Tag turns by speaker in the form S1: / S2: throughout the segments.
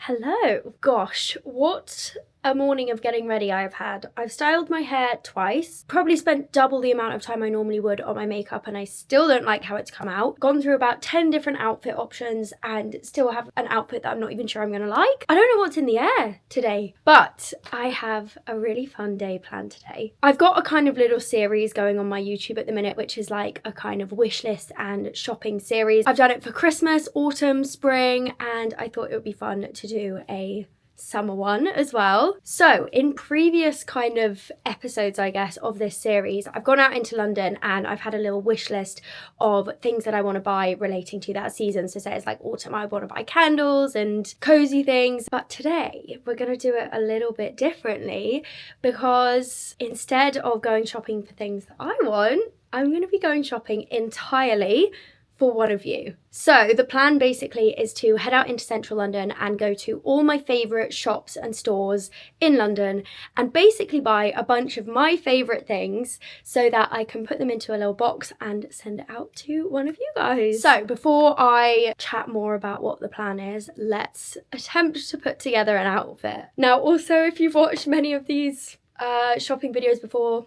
S1: Hello. Gosh, what a morning of getting ready I have had. I've styled my hair twice, probably spent double the amount of time I normally would on my makeup, and I still don't like how it's come out. Gone through about 10 different outfit options and still have an outfit that I'm not even sure I'm gonna like. I don't know what's in the air today, but I have a really fun day planned today. I've got a kind of little series going on my YouTube at the minute, which is like a kind of wish list and shopping series. I've done it for Christmas, autumn, spring, and I thought it would be fun to do a summer one as well. So in previous kind of episodes, I guess, of this series, I've gone out into London and I've had a little wish list of things that I want to buy relating to that season. So say it's like autumn, I want to buy candles and cozy things. But today we're going to do it a little bit differently, because instead of going shopping for things that I want, I'm going to be going shopping entirely for one of you. So the plan basically is to head out into central London and go to all my favourite shops and stores in London and basically buy a bunch of my favourite things so that I can put them into a little box and send it out to one of you guys. So before I chat more about what the plan is, let's attempt to put together an outfit. Now also, if you've watched many of these shopping videos before,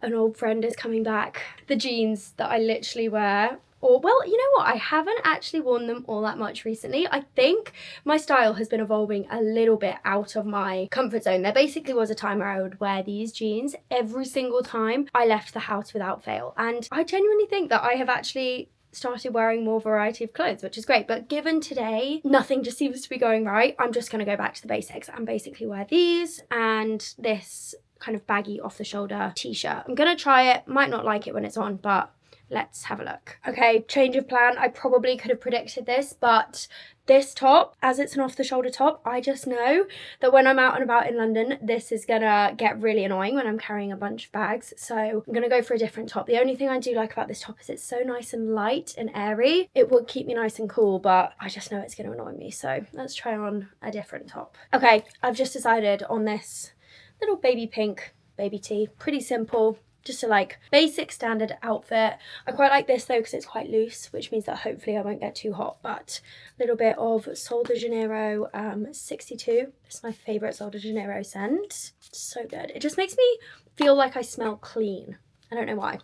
S1: an old friend is coming back. The jeans that I literally wear. Or, well, you know what? I haven't actually worn them all that much recently. I think my style has been evolving a little bit out of my comfort zone. There basically was a time where I would wear these jeans every single time I left the house without fail. And I genuinely think that I have actually started wearing more variety of clothes, which is great. But given today, nothing just seems to be going right, I'm just going to go back to the basics and basically wear these and this kind of baggy off the shoulder t-shirt. I'm going to try it. Might not like it when it's on, but let's have a look. Okay, change of plan. I probably could have predicted this, but this top, as it's an off-the-shoulder top, I just know that when I'm out and about in London, this is gonna get really annoying when I'm carrying a bunch of bags. So I'm gonna go for a different top. The only thing I do like about this top is it's so nice and light and airy. It would keep me nice and cool, but I just know it's gonna annoy me. So let's try on a different top. Okay, I've just decided on this little baby pink baby tee. Pretty simple. Just a like basic standard outfit. I quite like this though because it's quite loose, which means that hopefully I won't get too hot. But a little bit of Sol de Janeiro 62. It's my favourite Sol de Janeiro scent. So good. It just makes me feel like I smell clean. I don't know why.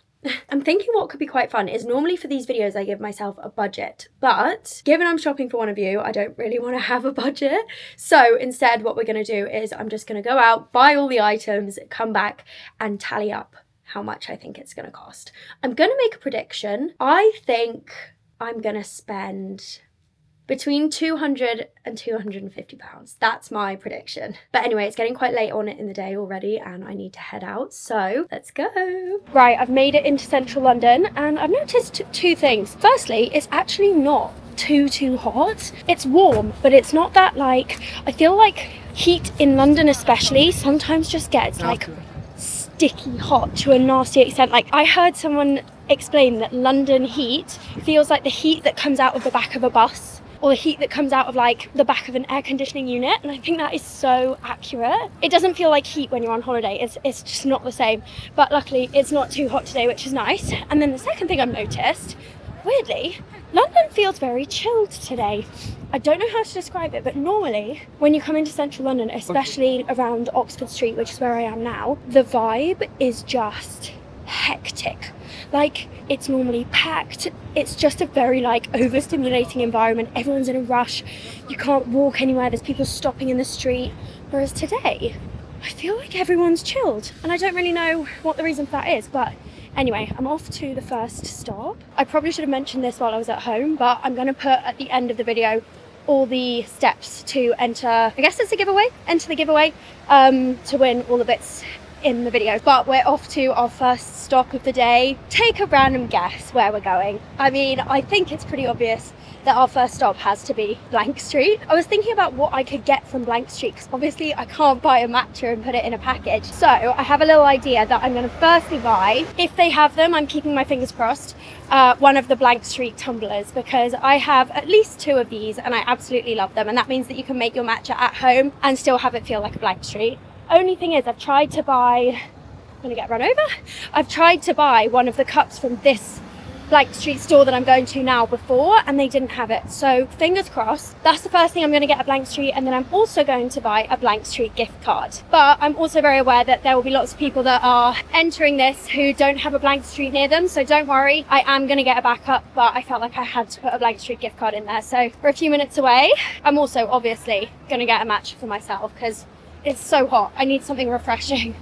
S1: I'm thinking what could be quite fun is normally for these videos I give myself a budget, but given I'm shopping for one of you, I don't really want to have a budget. So instead what we're going to do is I'm just going to go out, buy all the items, come back and tally up how much I think it's going to cost. I'm going to make a prediction. I think I'm going to spend between 200 and 250 pounds. That's my prediction. But anyway, it's getting quite late on it in the day already and I need to head out. So let's go. Right, I've made it into central London and I've noticed two things. Firstly, it's actually not too hot. It's warm, but it's not that like, I feel like heat in London especially sometimes just gets like sticky hot to a nasty extent. Like I heard someone explain that London heat feels like the heat that comes out of the back of a bus or the heat that comes out of like the back of an air conditioning unit, and I think that is so accurate. It doesn't feel like heat when you're on holiday. It's just not the same, but luckily it's not too hot today, which is nice. And then the second thing I've noticed, weirdly, London feels very chilled today. I don't know how to describe it, but normally when you come into central London, especially around Oxford Street, which is where I am now, the vibe is just hectic. Like it's normally packed. It's just a very like overstimulating environment. Everyone's in a rush. You can't walk anywhere. There's people stopping in the street. Whereas today, I feel like everyone's chilled. And I don't really know what the reason for that is, but anyway, I'm off to the first stop. I probably should have mentioned this while I was at home, but I'm going to put at the end of the video all the steps to enter, I guess it's a giveaway, enter the giveaway to win all the bits in the video. But we're off to our first stop of the day. Take a random guess where we're going. I mean, I think it's pretty obvious that our first stop has to be Blank Street. I was thinking about what I could get from Blank Street because obviously I can't buy a matcha and put it in a package. So I have a little idea that I'm going to firstly buy, if they have them, I'm keeping my fingers crossed, one of the Blank Street tumblers, because I have at least two of these and I absolutely love them, and that means that you can make your matcha at home and still have it feel like a Blank Street. Only thing is, I've tried to buy, I'm gonna get run over. I've tried to buy one of the cups from this Blank Street store that I'm going to now before, and they didn't have it. So fingers crossed, that's the first thing I'm going to get at Blank Street, and then I'm also going to buy a Blank Street gift card. But I'm also very aware that there will be lots of people that are entering this who don't have a Blank Street near them, so don't worry, I am going to get a backup, but I felt like I had to put a Blank Street gift card in there. So we're a few minutes away. I'm also obviously going to get a matcha for myself because it's so hot. I need something refreshing.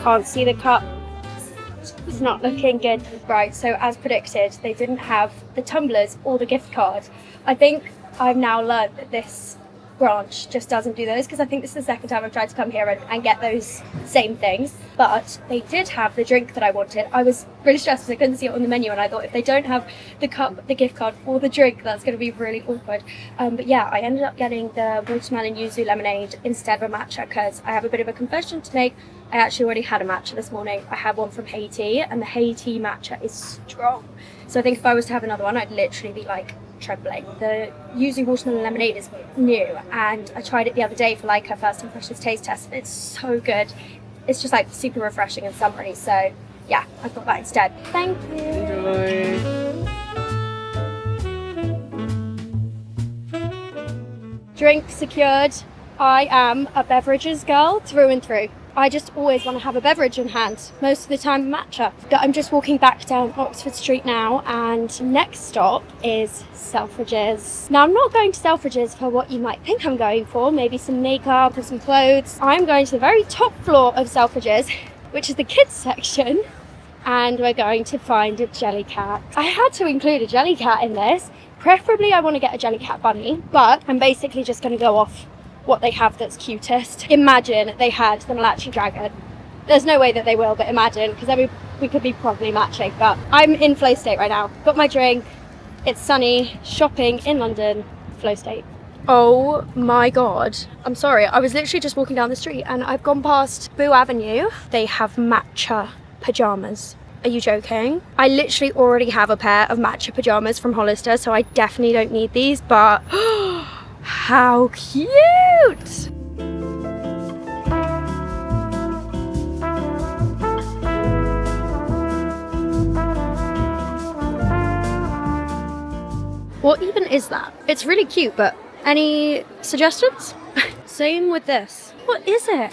S1: Can't see the cup. It's not looking good. Right, so as predicted, they didn't have the tumblers or the gift card. I think I've now learned that this branch just doesn't do those, because I think this is the second time I've tried to come here and get those same things. But they did have the drink that I wanted. I was really stressed because I couldn't see it on the menu, and I thought if they don't have the cup, the gift card, or the drink, that's going to be really awkward. But yeah, I ended up getting the watermelon yuzu lemonade instead of a matcha because I have a bit of a confession to make. I actually already had a matcha this morning. I had one from Haiti, and the Haiti matcha is strong. So I think if I was to have another one, I'd literally be like trembling. The yuzu watermelon lemonade is new, and I tried it the other day for like a first impressions taste test, and it's so good. It's just like super refreshing and summery. So yeah, I've got that instead. Thank you. Enjoy. Drink secured. I am a beverages girl through and through. I just always want to have a beverage in hand, most of the time matcha. But I'm just walking back down Oxford Street now, and next stop is Selfridges. Now I'm not going to Selfridges for what you might think I'm going for, maybe some makeup or some clothes. I'm going to the very top floor of Selfridges, which is the kids section, and we're going to find a jelly cat. I had to include a jelly cat in this. Preferably I want to get a jelly cat bunny, but I'm basically just going to go off what they have that's cutest. Imagine they had the Malachi dragon. There's no way that they will, but imagine, because then we could be probably matching. But I'm in flow state right now. Got my drink, it's sunny, shopping in London, flow state. Oh my god, I'm sorry, I was literally just walking down the street and I've gone past Boo Avenue. They have matcha pajamas. Are you joking? I literally already have a pair of matcha pajamas from Hollister, so I definitely don't need these, but how cute! What even is that? It's really cute, but any suggestions? Same with this. What is it?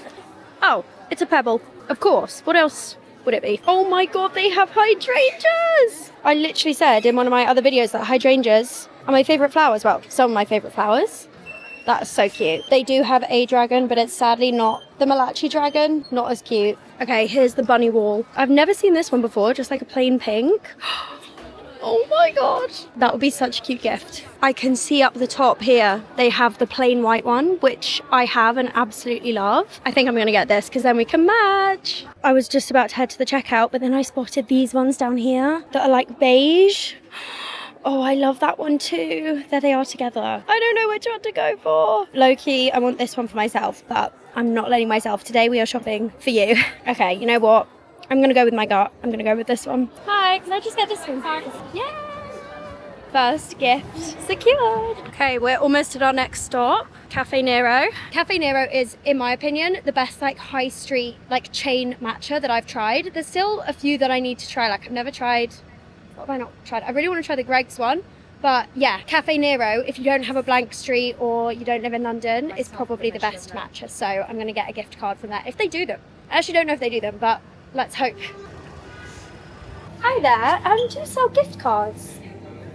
S1: Oh, it's a pebble. Of course. What else would it be? Oh my god, they have hydrangeas! I literally said in one of my other videos that hydrangeas are my favourite flowers. Well, some of my favourite flowers. That's so cute. They do have a dragon, but it's sadly not the Malachi dragon. Not as cute. Okay, here's the bunny wall. I've never seen this one before, just like a plain pink. Oh my god. That would be such a cute gift. I can see up the top here, they have the plain white one, which I have and absolutely love. I think I'm gonna get this because then we can match. I was just about to head to the checkout, but then I spotted these ones down here that are like beige. Oh, I love that one too. There they are together. I don't know which one to go for. Low-key, I want this one for myself, but I'm not letting myself. Today we are shopping for you. Okay, you know what? I'm going to go with my gut. I'm going to go with this one. Hi, can I just get this one? Yay! First gift secured. Okay, we're almost at our next stop. Cafe Nero. Cafe Nero is, in my opinion, the best like high street, like chain matcha that I've tried. There's still a few that I need to try. Like I've never tried... What have I not tried? I really want to try the Greg's one. But yeah, Cafe Nero, if you don't have a Blank Street or you don't live in London, is probably the best matcha. So I'm going to get a gift card from there, if they do them. I actually don't know if they do them, but let's hope. Hi there, do you sell gift cards?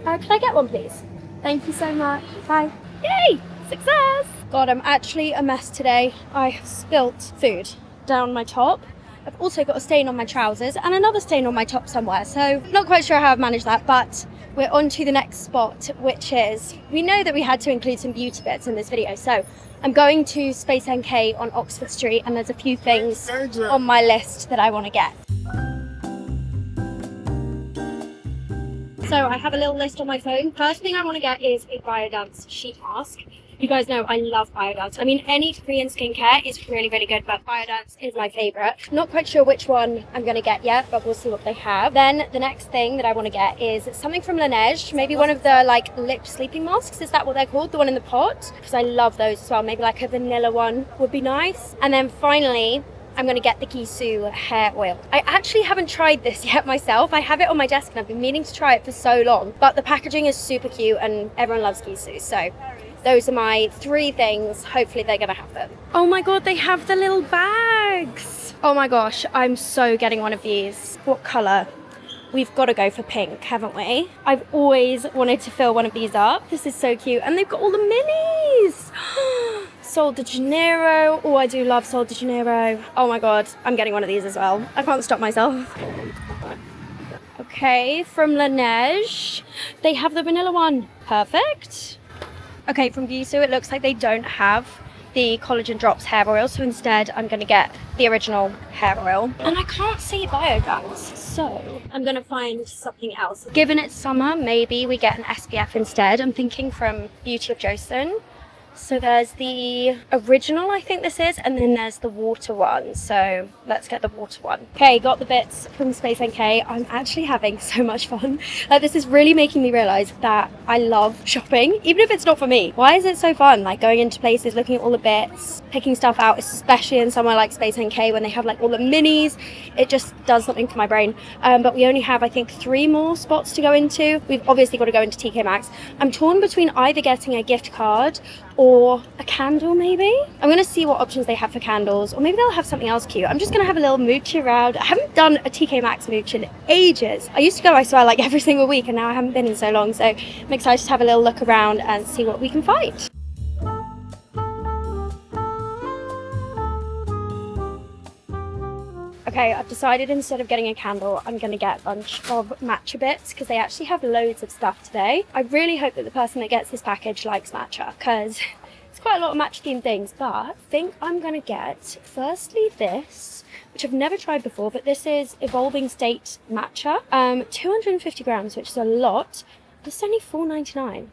S1: Can I get one, please? Thank you so much. Bye. Yay! Success! God, I'm actually a mess today. I have spilt food down my top. I've also got a stain on my trousers and another stain on my top somewhere, so not quite sure how I've managed that, but we're on to the next spot, which is, we know that we had to include some beauty bits in this video, so I'm going to SpaceNK on Oxford Street, and there's a few things on my list that I want to get. So I have a little list on my phone. First thing I want to get is a Biodance sheet mask. You guys know I love biodance. I mean, any Korean skincare is really, really good, but biodance is my favorite. Not quite sure which one I'm going to get yet, but we'll see what they have. Then the next thing that I want to get is something from Laneige, maybe one of the like lip sleeping masks. Is that what they're called? The one in the pot? Because I love those as well. Maybe like a vanilla one would be nice. And then finally, I'm going to get the Gisou hair oil. I actually haven't tried this yet myself. I have it on my desk and I've been meaning to try it for so long, but the packaging is super cute and everyone loves Gisou. So those are my 3 things. Hopefully they're going to have them. Oh my God, they have the little bags. Oh my gosh, I'm so getting one of these. What color? We've got to go for pink, haven't we? I've always wanted to fill one of these up. This is so cute. And they've got all the minis. Sol de Janeiro. Oh, I do love Sol de Janeiro. Oh my God, I'm getting one of these as well. I can't stop myself. Okay, from Laneige. They have the vanilla one. Perfect. Okay, from Gisou, it looks like they don't have the Collagen Drops hair oil, so instead I'm going to get the original hair oil. And I can't see biodance, so I'm going to find something else. Given it's summer, maybe we get an SPF instead. I'm thinking from Beauty of Joseon. So there's the original, I think this is, and then there's the water one. So let's get the water one. Okay, got the bits from SpaceNK. I'm actually having so much fun. This is really making me realize that I love shopping, even if it's not for me. Why is it so fun? Like going into places, looking at all the bits, picking stuff out, especially in somewhere like SpaceNK when they have like all the minis. It just does something for my brain. But we only have, I think, 3 more spots to go into. We've obviously got to go into TK Maxx. I'm torn between either getting a gift card or a candle, maybe. I'm gonna see what options they have for candles, or maybe they'll have something else cute. I'm just gonna have a little mooch around. I haven't done a TK Maxx mooch in ages. I used to go, I swear, like every single week, and now I haven't been in so long, so I'm excited to have a little look around and see what we can find. Okay, I've decided instead of getting a candle, I'm going to get a bunch of matcha bits because they actually have loads of stuff today. I really hope that the person that gets this package likes matcha because it's quite a lot of matcha themed things, but I think I'm going to get firstly this, which I've never tried before, but this is Evolving State Matcha, 250 grams, which is a lot. It's only $4.99.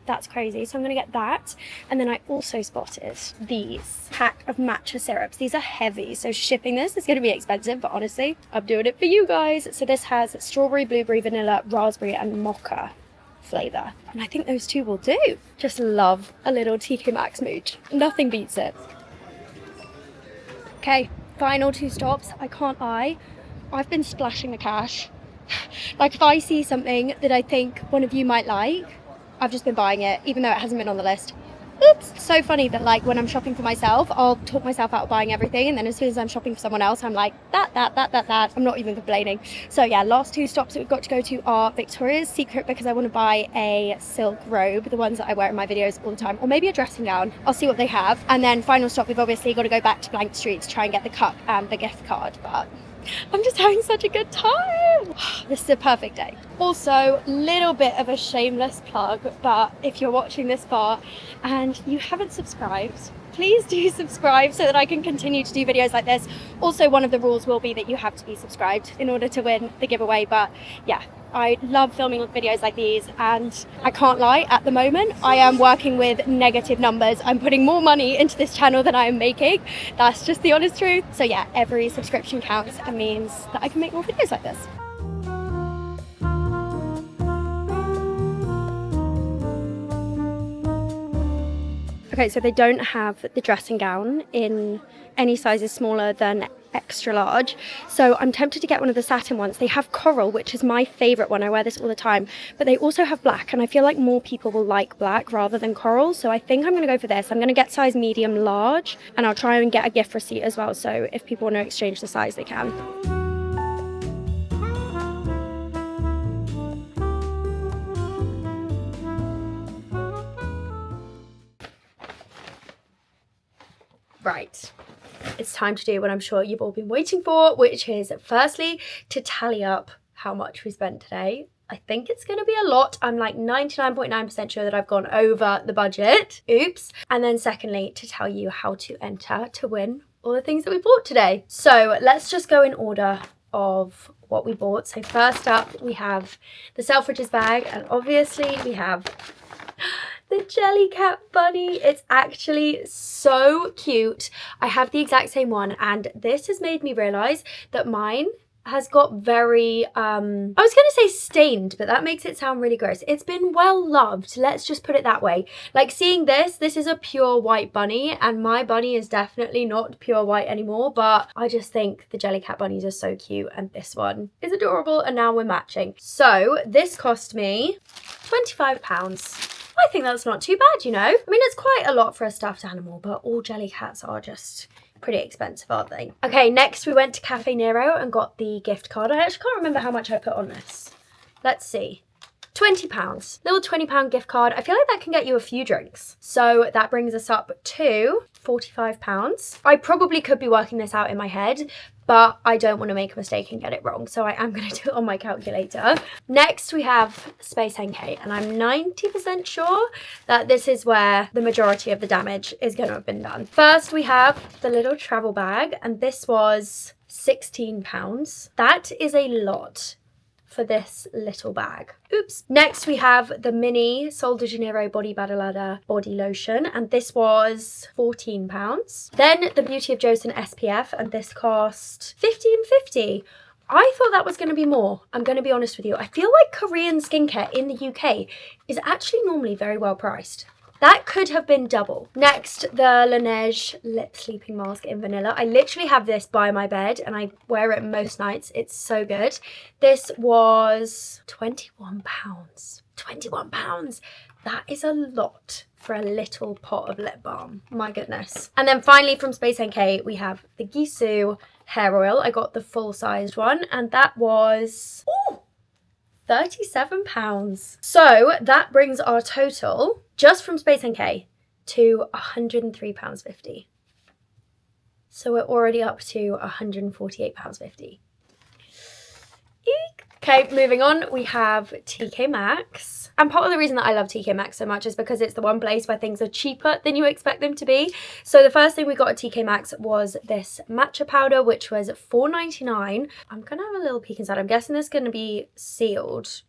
S1: That's crazy. So I'm going to get that. And then I also spotted these pack of matcha syrups. These are heavy, so shipping this is going to be expensive, but honestly, I'm doing it for you guys. So this has strawberry, blueberry, vanilla, raspberry, and mocha flavour. And I think those 2 will do. Just love a little TK Maxx mooch. Nothing beats it. Okay, final 2 stops. I can't lie. I've been splashing the cash. Like if I see something that I think one of you might like, I've just been buying it, even though it hasn't been on the list. Oops. So funny that like when I'm shopping for myself, I'll talk myself out of buying everything, and then as soon as I'm shopping for someone else, I'm like, that. I'm not even complaining. So yeah, last 2 stops that we've got to go to are Victoria's Secret because I want to buy a silk robe, the ones that I wear in my videos all the time, or maybe a dressing gown. I'll see what they have. And then final stop, we've obviously got to go back to Blank Street to try and get the cup and the gift card, but I'm just having such a good time. This is a perfect day. Also, little bit of a shameless plug, but if you're watching this far and you haven't subscribed, please do subscribe so that I can continue to do videos like this. Also, one of the rules will be that you have to be subscribed in order to win the giveaway, but yeah, I love filming videos like these, and I can't lie, at the moment I am working with negative numbers. I'm putting more money into this channel than I am making. That's just the honest truth. So yeah, every subscription counts and means that I can make more videos like this. Okay, so they don't have the dressing gown in any sizes smaller than extra large, so I'm tempted to get one of the satin ones. They have coral, which is my favorite one. I wear this all the time, but they also have black, and I feel like more people will like black rather than coral, so I think I'm going to go for this. I'm going to get size medium large, and I'll try and get a gift receipt as well, so if people want to exchange the size, they can. Right, it's time to do what I'm sure you've all been waiting for, which is firstly to tally up how much we spent today. I think it's going to be a lot. I'm like 99.9% sure that I've gone over the budget. Oops. And then secondly, to tell you how to enter to win all the things that we bought today. So let's just go in order of what we bought. So first up, we have the Selfridges bag, and obviously we have the Jellycat bunny. It's actually so cute. I have the exact same one, and this has made me realise that mine has got very, I was going to say stained, but that makes it sound really gross. It's been well loved, let's just put it that way. Like seeing this is a pure white bunny, and my bunny is definitely not pure white anymore, but I just think the Jellycat bunnies are so cute, and this one is adorable, and now we're matching. So this cost me £25. I think that's not too bad, you know? I mean, it's quite a lot for a stuffed animal, but all Jellycats are just pretty expensive, aren't they? Okay, next we went to Cafe Nero and got the gift card. I actually can't remember how much I put on this. Let's see. £20. Little £20 gift card. I feel like that can get you a few drinks. So that brings us up to £45. I probably could be working this out in my head, but I don't want to make a mistake and get it wrong, so I am going to do it on my calculator. Next we have SpaceNK, and I'm 90% sure that this is where the majority of the damage is going to have been done. First we have the little travel bag, and this was £16. That is a lot for this little bag. Oops. Next we have the mini Sol de Janeiro Body Badalada body lotion, and this was £14. Then the Beauty of Joseon SPF, and this cost $15.50. I thought that was going to be more, I'm going to be honest with you. I feel like Korean skincare in the UK is actually normally very well priced. That could have been double. Next, the Laneige Lip Sleeping Mask in vanilla. I literally have this by my bed and I wear it most nights. It's so good. This was £21. £21. That is a lot for a little pot of lip balm. My goodness. And then finally from SpaceNK, we have the Gisou hair oil. I got the full-sized one, and that was £37. So that brings our total just from SpaceNK to £103.50. So we're already up to £148.50. Eek. Okay, moving on, we have TK Maxx. And part of the reason that I love TK Maxx so much is because it's the one place where things are cheaper than you expect them to be. So the first thing we got at TK Maxx was this matcha powder, which was $4.99. I'm gonna have a little peek inside. I'm guessing this is gonna be sealed.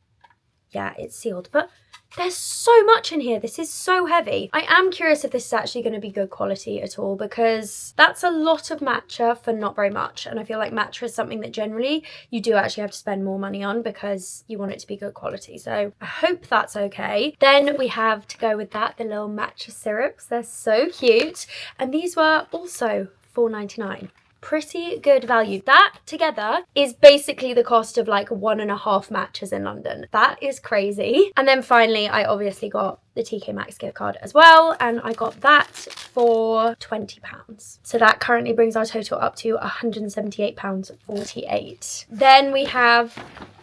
S1: Yeah, it's sealed, but there's so much in here. This is so heavy. I am curious if this is actually going to be good quality at all, because that's a lot of matcha for not very much. And I feel like matcha is something that generally you do actually have to spend more money on because you want it to be good quality. So I hope that's okay. Then we have, to go with that, the little matcha syrups. They're so cute. And these were also $4.99. Pretty good value. That together is basically the cost of like 1.5 matchas in London. That is crazy. And then finally, I obviously got the TK Maxx gift card as well, and I got that for £20. So that currently brings our total up to £178.48. Then we have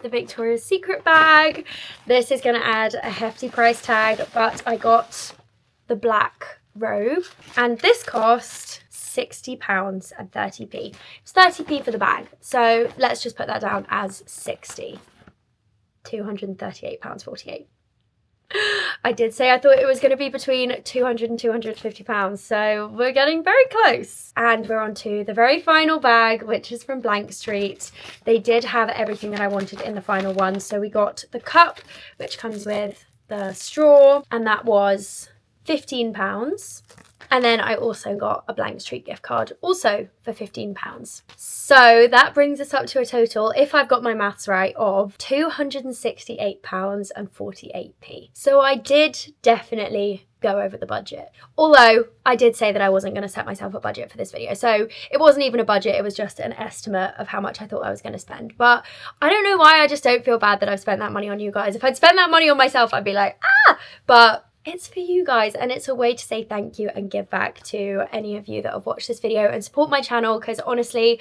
S1: the Victoria's Secret bag. This is going to add a hefty price tag, but I got the black robe, and this cost £60 and 30p. It's 30p for the bag, so let's just put that down as 60. £238.48. I did say I thought it was going to be between £200 and £250, so we're getting very close. And we're on to the very final bag, which is from Blank Street. They did have everything that I wanted in the final one, so we got the cup, which comes with the straw, and that was £15. And then I also got a Blank Street gift card, also for £15. So that brings us up to a total, if I've got my maths right, of £268.48. So I did definitely go over the budget. Although I did say that I wasn't going to set myself a budget for this video. So it wasn't even a budget, it was just an estimate of how much I thought I was going to spend. But I don't know why, I just don't feel bad that I've spent that money on you guys. If I'd spent that money on myself, I'd be like, ah! But it's for you guys, and it's a way to say thank you and give back to any of you that have watched this video and support my channel, because honestly,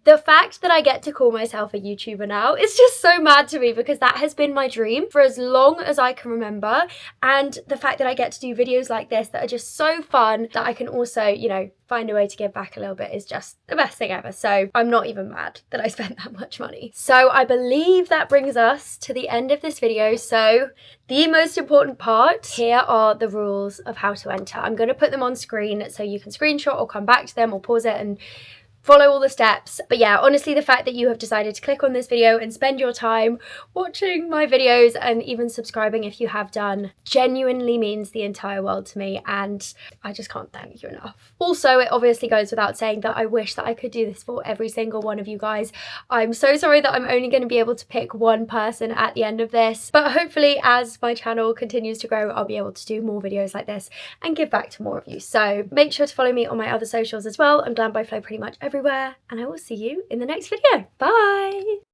S1: the fact that I get to call myself a YouTuber now is just so mad to me, because that has been my dream for as long as I can remember. And the fact that I get to do videos like this that are just so fun, that I can also, you know, find a way to give back a little bit, is just the best thing ever. So I'm not even mad that I spent that much money. So I believe that brings us to the end of this video. So the most important part, here are the rules of how to enter. I'm going to put them on screen so you can screenshot or come back to them or pause it and follow all the steps. But yeah, honestly, the fact that you have decided to click on this video and spend your time watching my videos and even subscribing if you have done genuinely means the entire world to me, and I just can't thank you enough. Also, it obviously goes without saying that I wish that I could do this for every single one of you guys. I'm so sorry that I'm only going to be able to pick one person at the end of this, but hopefully as my channel continues to grow, I'll be able to do more videos like this and give back to more of you. So make sure to follow me on my other socials as well. I'm glambyflo pretty much everywhere, and I will see you in the next video. Bye!